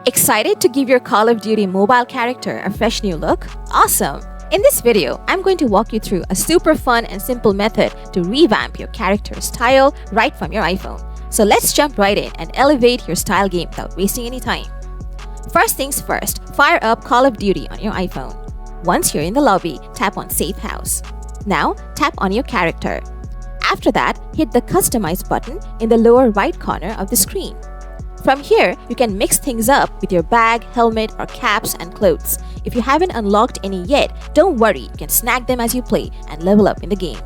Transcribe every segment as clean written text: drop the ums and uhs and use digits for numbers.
Excited to give your Call of Duty mobile character a fresh new look? Awesome! In this video, I'm going to walk you through a super fun and simple method to revamp your character's style right from your iPhone. So let's jump right in and elevate your style game without wasting any time. First things first, fire up Call of Duty on your iPhone. Once you're in the lobby, tap on Safe House. Now, tap on your character. After that, hit the Customize button in the lower right corner of the screen. From here, you can mix things up with your bag, helmet, or caps and clothes. If you haven't unlocked any yet, don't worry, you can snag them as you play and level up in the game.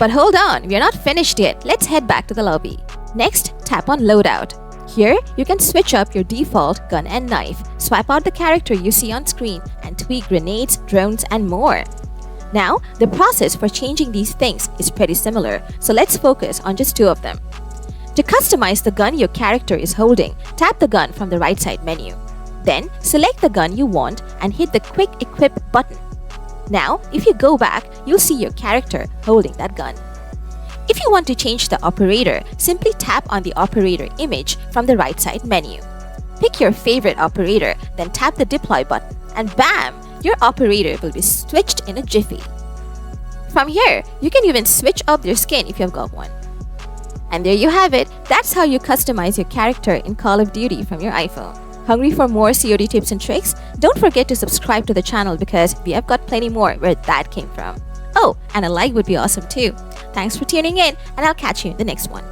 But hold on, we are not finished yet. Let's head back to the lobby. Next, tap on Loadout. Here, you can switch up your default gun and knife, swap out the character you see on screen, and tweak grenades, drones, and more. Now, the process for changing these things is pretty similar, so let's focus on just two of them. To customize the gun your character is holding, tap the gun from the right side menu. Then, select the gun you want and hit the Quick Equip button. Now, if you go back, you'll see your character holding that gun. If you want to change the operator, simply tap on the operator image from the right side menu. Pick your favorite operator, then tap the Deploy button, and bam! Your operator will be switched in a jiffy. From here, you can even switch up your skin if you've got one. And there you have it. That's how you customize your character in Call of Duty from your iPhone. Hungry for more COD tips and tricks? Don't forget to subscribe to the channel because we have got plenty more where that came from. Oh, and a like would be awesome too. Thanks for tuning in, and I'll catch you in the next one.